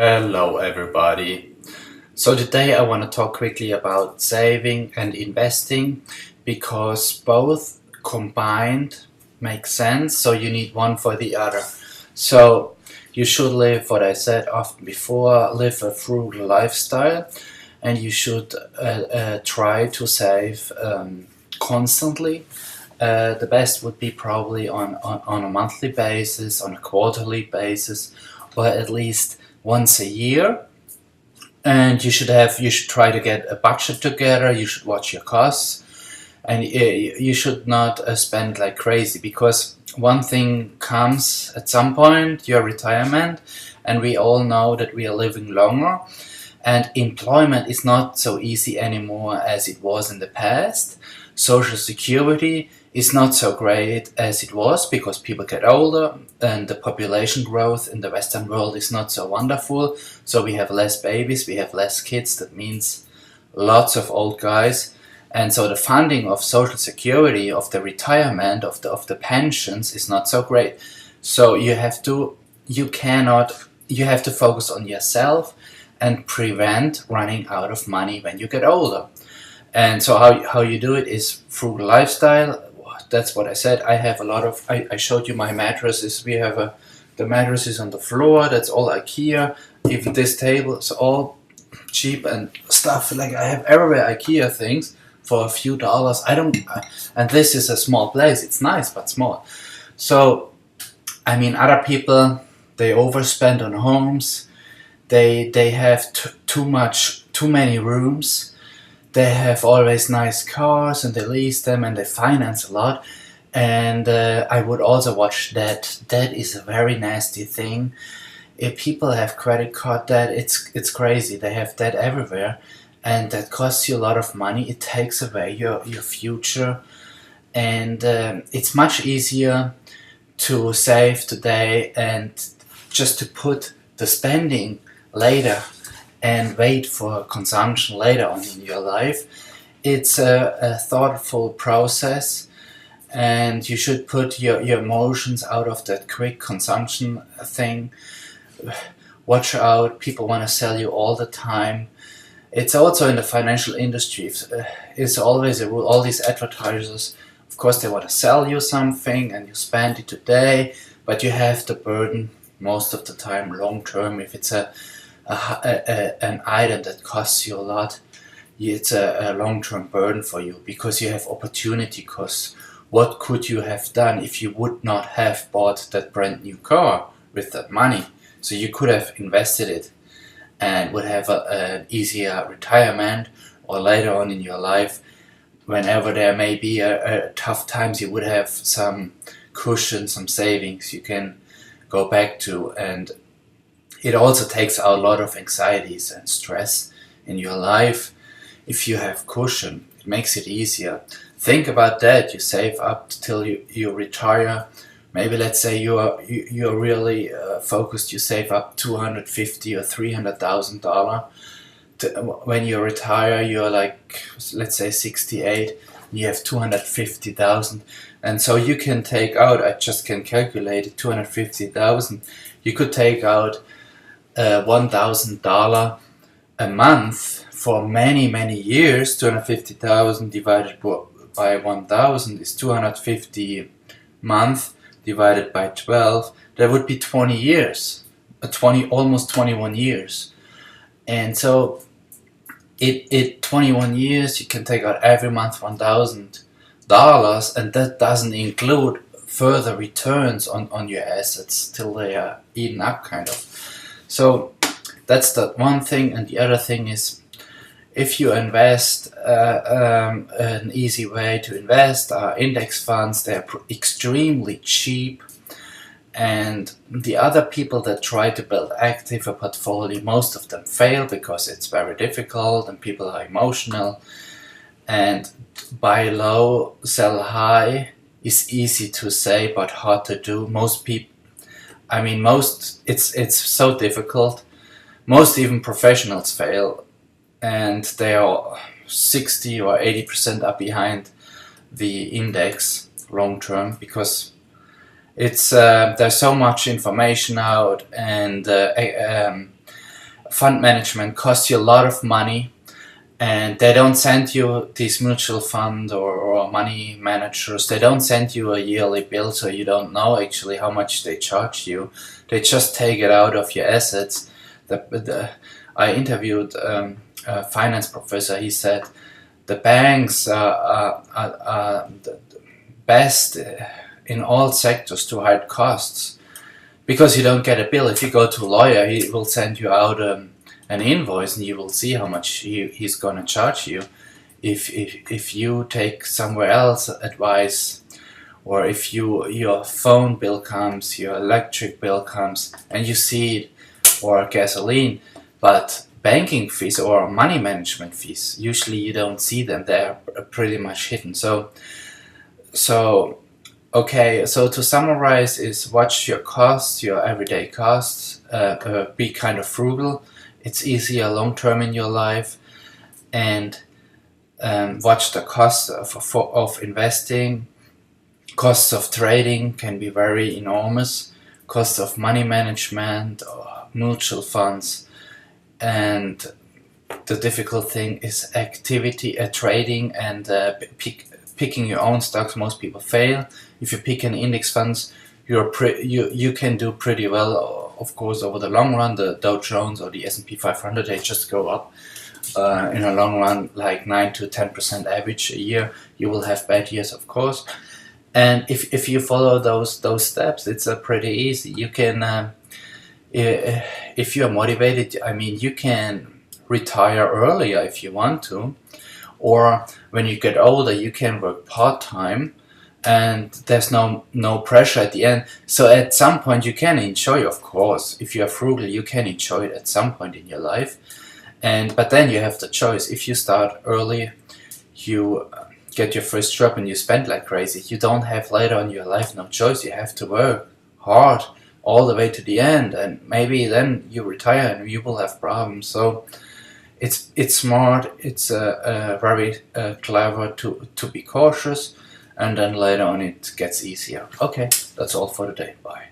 Hello, everybody. So, today I want to talk quickly about saving and investing because both combined make sense, so you need one for the other. So, you should live what I said often before, live a frugal lifestyle, and you should try to save constantly. The best would be probably on a monthly basis, on a quarterly basis, or at least once a year. And you should try to get a budget together. You should watch your costs, and you should not spend like crazy, because one thing comes at some point, your retirement, and we all know that we are living longer, and employment is not so easy anymore as it was in the past. Social security is not so great as it was because people get older and the population growth in the Western world is not so wonderful. So we have less babies, we have less kids. That means lots of old guys. And so the funding of social security, of the retirement, of the pensions is not so great. So you have to focus on yourself and prevent running out of money when you get older. And so how you do it is frugal lifestyle. That's what I said. I have a lot of. I showed you my mattresses. The mattress is on the floor. That's all IKEA. Even this table is all cheap and stuff. Like I have everywhere IKEA things for a few dollars. I don't. And this is a small place. It's nice but small. So I mean, other people, they overspend on homes. They have too many rooms. They have always nice cars and they lease them and they finance a lot. And I would also watch debt. Debt is a very nasty thing. If people have credit card debt, it's crazy. They have debt everywhere, and that costs you a lot of money. It takes away your future, and it's much easier to save today and just to put the spending later and wait for consumption later on in your life. It's a thoughtful process, and you should put your emotions out of that quick consumption thing. Watch out, people want to sell you all the time. It's also in the financial industry. It's always a rule. All these advertisers, of course, they want to sell you something and you spend it today, but you have the burden most of the time long term. If it's an item that costs you a lot, it's a long-term burden for you because you have opportunity costs. What could you have done if you would not have bought that brand new car with that money? So you could have invested it and would have an easier retirement, or later on in your life, whenever there may be a tough times, you would have some cushion, some savings you can go back to. And it also takes out a lot of anxieties and stress in your life. If you have cushion, it makes it easier. Think about that. You save up till you retire. Maybe let's say you're really focused. You save up $250 or $300,000. When you retire, you're like, let's say 68. You have 250,000, and so you can take out. I just can calculate it. 250,000. You could take out $1,000 a month for many years. 250,000 divided by 1,000 is 250 month divided by 12. That would be 20 years, almost 21 years. And so it 21 years you can take out every month $1,000, and that doesn't include further returns on your assets till they are eaten up, kind of. So that's the one thing. And the other thing is, if you invest, an easy way to invest are index funds. They're extremely cheap. And the other people that try to build active a portfolio, most of them fail because it's very difficult and people are emotional. And buy low, sell high is easy to say but hard to do. It's so difficult. Most even professionals fail, and they are 60 or 80% up behind the index long term, because it's there's so much information out, and fund management costs you a lot of money, and they don't send you these mutual fund or money managers. They don't send you a yearly bill, so you don't know actually how much they charge you. They just take it out of your assets. I interviewed a finance professor. He said the banks are the best in all sectors to hide costs, because you don't get a bill. If you go to a lawyer, he will send you out an invoice, and you will see how much he's going to charge you. If you take somewhere else advice, or if your phone bill comes, your electric bill comes, and you see it, or gasoline, but banking fees or money management fees, usually you don't see them. They're pretty much hidden. So okay, so to summarize is watch your costs, your everyday costs, be kind of frugal. It's easier long term in your life, and watch the costs of investing. Costs of trading can be very enormous. Costs of money management, or mutual funds, and the difficult thing is activity, trading, and picking your own stocks. Most people fail. If you pick an index funds, you can do pretty well. Of course, over the long run, the Dow Jones or the S&P 500, they just go up. In a long run, like 9 to 10% average a year. You will have bad years, of course. And if you follow those steps, it's pretty easy. You can, if you are motivated, I mean, you can retire earlier if you want to, or when you get older, you can work part-time, and there's no pressure at the end. So at some point you can enjoy, of course. If you are frugal, you can enjoy it at some point in your life. But then you have the choice. If you start early, you get your first job and you spend like crazy. You don't have later on in your life no choice. You have to work hard all the way to the end, and maybe then you retire and you will have problems. So it's smart. It's very clever to be cautious, and then later on it gets easier. Okay, that's all for today. Bye.